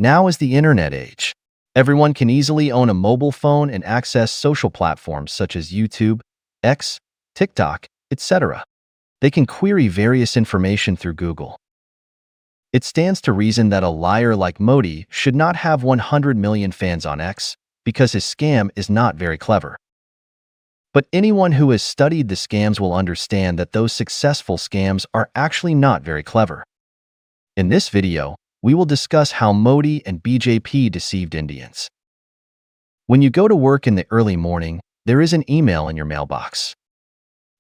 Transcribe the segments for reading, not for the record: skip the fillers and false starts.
Now is the internet age. Everyone can easily own a mobile phone and access social platforms such as YouTube, X, TikTok, etc. They can query various information through Google. It stands to reason that a liar like Modi should not have 100 million fans on X because his scam is not very clever. But anyone who has studied the scams will understand that those successful scams are actually not very clever. In this video, we will discuss how Modi and BJP deceived Indians. When you go to work in the early morning, there is an email in your mailbox.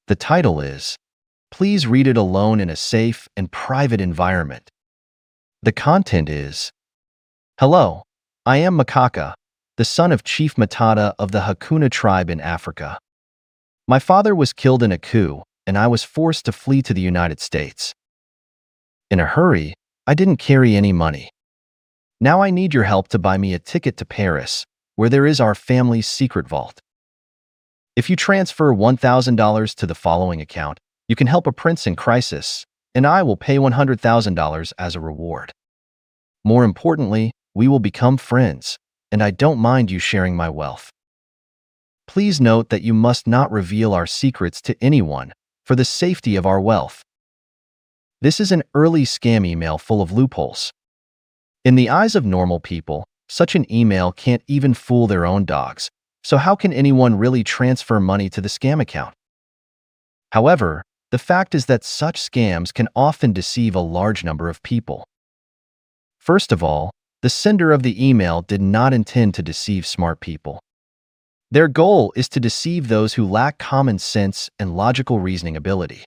The title is, "Please read it alone in a safe and private environment." The content is, "Hello, I am Makaka, the son of Chief Matata of the Hakuna tribe in Africa. My father was killed in a coup, and I was forced to flee to the United States. In a hurry, I didn't carry any money. Now I need your help to buy me a ticket to Paris, where there is our family's secret vault. If you transfer $1,000 to the following account, you can help a prince in crisis, and I will pay $100,000 as a reward. More importantly, we will become friends, and I don't mind you sharing my wealth. Please note that you must not reveal our secrets to anyone for the safety of our wealth." This is an early scam email full of loopholes. In the eyes of normal people, such an email can't even fool their own dogs, so how can anyone really transfer money to the scam account? However, the fact is that such scams can often deceive a large number of people. First of all, the sender of the email did not intend to deceive smart people. Their goal is to deceive those who lack common sense and logical reasoning ability.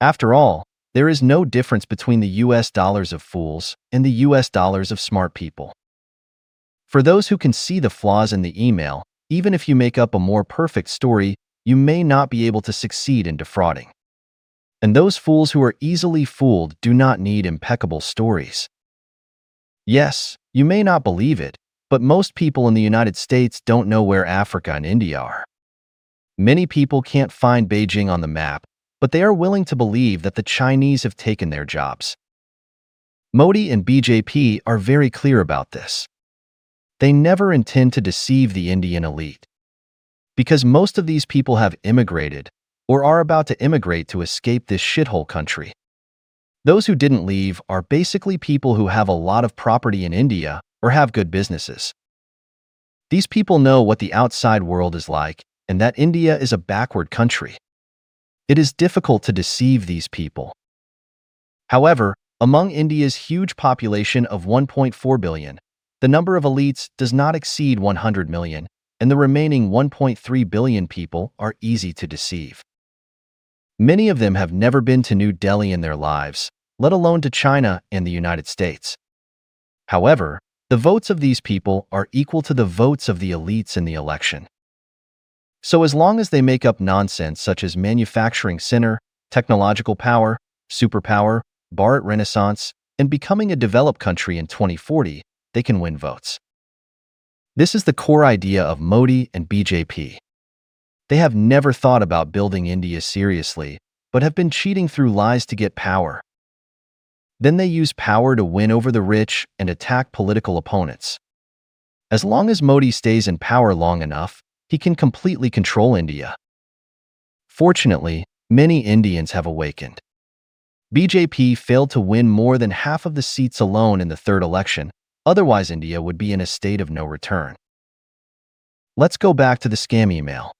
After all, there is no difference between the US dollars of fools and the US dollars of smart people. For those who can see the flaws in the email, even if you make up a more perfect story, you may not be able to succeed in defrauding. And those fools who are easily fooled do not need impeccable stories. Yes, you may not believe it, but most people in the United States don't know where Africa and India are. Many people can't find Beijing on the map, but they are willing to believe that the Chinese have taken their jobs. Modi and BJP are very clear about this. They never intend to deceive the Indian elite. Because most of these people have immigrated, or are about to immigrate to escape this shithole country. Those who didn't leave are basically people who have a lot of property in India or have good businesses. These people know what the outside world is like and that India is a backward country. It is difficult to deceive these people. However, among India's huge population of 1.4 billion, the number of elites does not exceed 100 million, and the remaining 1.3 billion people are easy to deceive. Many of them have never been to New Delhi in their lives, let alone to China and the United States. However, the votes of these people are equal to the votes of the elites in the election. So as long as they make up nonsense such as manufacturing center, technological power, superpower, Bharat Renaissance, and becoming a developed country in 2040, they can win votes. This is the core idea of Modi and BJP. They have never thought about building India seriously, but have been cheating through lies to get power. Then they use power to win over the rich and attack political opponents. As long as Modi stays in power long enough, he can completely control India. Fortunately, many Indians have awakened. BJP failed to win more than half of the seats alone in the third election, otherwise India would be in a state of no return. Let's go back to the scam email.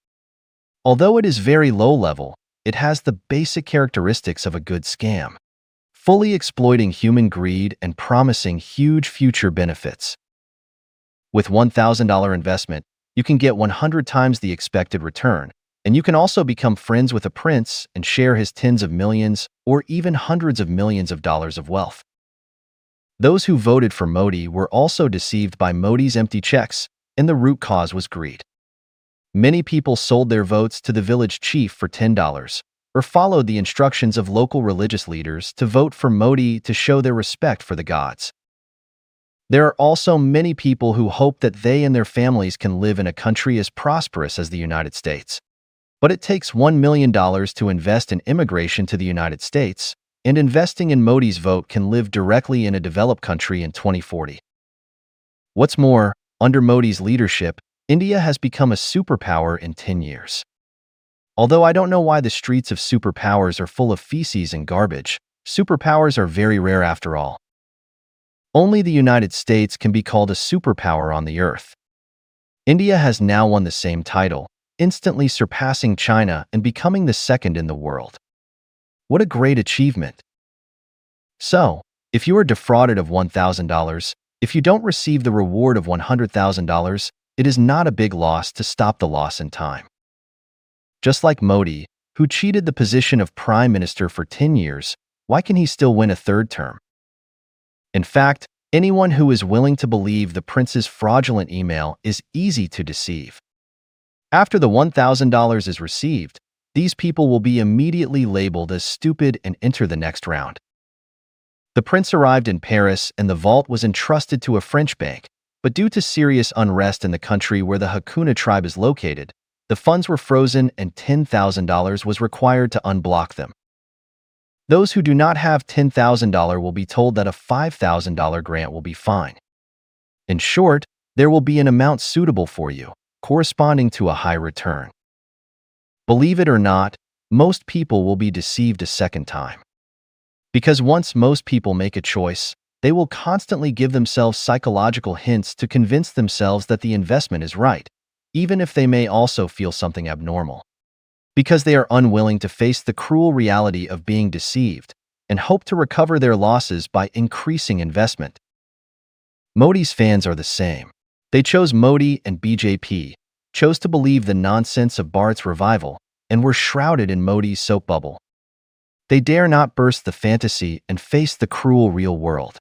Although it is very low level, it has the basic characteristics of a good scam, fully exploiting human greed and promising huge future benefits. With $1,000 investment, you can get 100 times the expected return, and you can also become friends with a prince and share his tens of millions or even hundreds of millions of dollars of wealth. Those who voted for Modi were also deceived by Modi's empty checks, and the root cause was greed. Many people sold their votes to the village chief for $10, or followed the instructions of local religious leaders to vote for Modi to show their respect for the gods. There are also many people who hope that they and their families can live in a country as prosperous as the United States. But it takes $1 million to invest in immigration to the United States, and investing in Modi's vote can live directly in a developed country in 2040. What's more, under Modi's leadership, India has become a superpower in 10 years. Although I don't know why the streets of superpowers are full of feces and garbage, superpowers are very rare after all. Only the United States can be called a superpower on the earth. India has now won the same title, instantly surpassing China and becoming the second in the world. What a great achievement! So, if you are defrauded of $1,000, if you don't receive the reward of $100,000, it is not a big loss to stop the loss in time. Just like Modi, who cheated the position of Prime Minister for 10 years, why can he still win a third term? In fact, anyone who is willing to believe the prince's fraudulent email is easy to deceive. After the $1,000 is received, these people will be immediately labeled as stupid and enter the next round. The prince arrived in Paris and the vault was entrusted to a French bank, but due to serious unrest in the country where the Hakuna tribe is located, the funds were frozen and $10,000 was required to unblock them. Those who do not have $10,000 will be told that a $5,000 grant will be fine. In short, there will be an amount suitable for you, corresponding to a high return. Believe it or not, most people will be deceived a second time. Because once most people make a choice, they will constantly give themselves psychological hints to convince themselves that the investment is right, even if they may also feel something abnormal. Because they are unwilling to face the cruel reality of being deceived and hope to recover their losses by increasing investment. Modi's fans are the same. They chose Modi and BJP, chose to believe the nonsense of Bharat's revival, and were shrouded in Modi's soap bubble. They dare not burst the fantasy and face the cruel real world.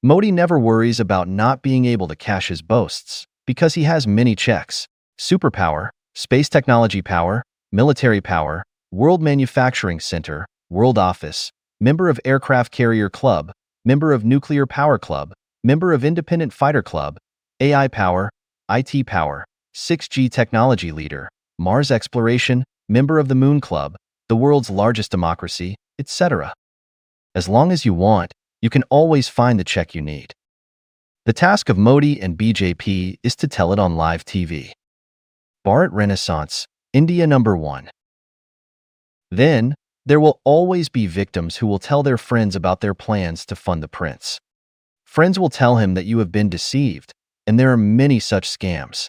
Modi never worries about not being able to cash his boasts because he has many checks: superpower, space technology power, military power, World Manufacturing Center, World Office, member of Aircraft Carrier Club, member of Nuclear Power Club, member of Independent Fighter Club, AI power, IT power, 6G technology leader, Mars exploration, member of the Moon Club, the world's largest democracy, etc. As long as you want, you can always find the check you need. The task of Modi and BJP is to tell it on live TV. Bharat Renaissance, India #1. Then, there will always be victims who will tell their friends about their plans to fund the prince. Friends will tell him that you have been deceived, and there are many such scams.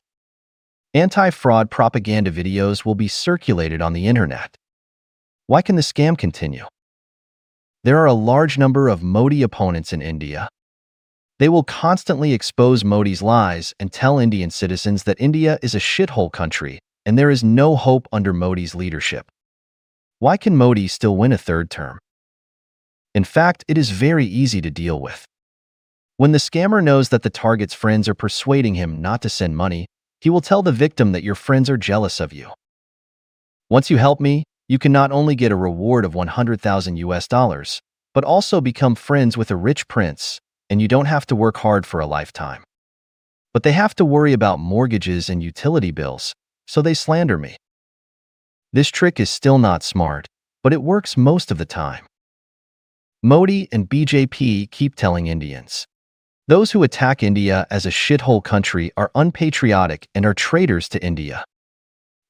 Anti-fraud propaganda videos will be circulated on the internet. Why can the scam continue? There are a large number of Modi opponents in India. They will constantly expose Modi's lies and tell Indian citizens that India is a shithole country and there is no hope under Modi's leadership. Why can Modi still win a third term? In fact, it is very easy to deal with. When the scammer knows that the target's friends are persuading him not to send money, he will tell the victim that your friends are jealous of you. Once you help me, you can not only get a reward of $100,000, but also become friends with a rich prince, and you don't have to work hard for a lifetime. But they have to worry about mortgages and utility bills, so they slander me. This trick is still not smart, but it works most of the time. Modi and BJP keep telling Indians. Those who attack India as a shithole country are unpatriotic and are traitors to India.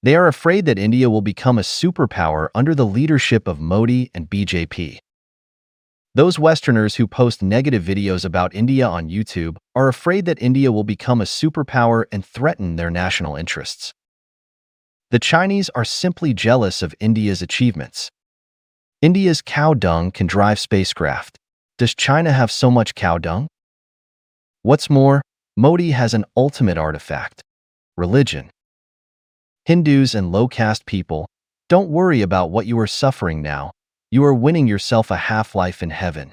They are afraid that India will become a superpower under the leadership of Modi and BJP. Those Westerners who post negative videos about India on YouTube are afraid that India will become a superpower and threaten their national interests. The Chinese are simply jealous of India's achievements. India's cow dung can drive spacecraft. Does China have so much cow dung? What's more, Modi has an ultimate artifact: religion. Hindus and low-caste people, don't worry about what you are suffering now. You are winning yourself a half-life in heaven.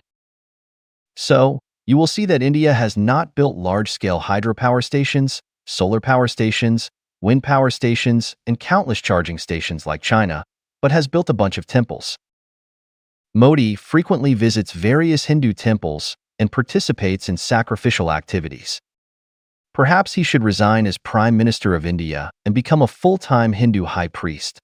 So, you will see that India has not built large-scale hydropower stations, solar power stations, wind power stations, and countless charging stations like China, but has built a bunch of temples. Modi frequently visits various Hindu temples and participates in sacrificial activities. Perhaps he should resign as Prime Minister of India and become a full-time Hindu high priest.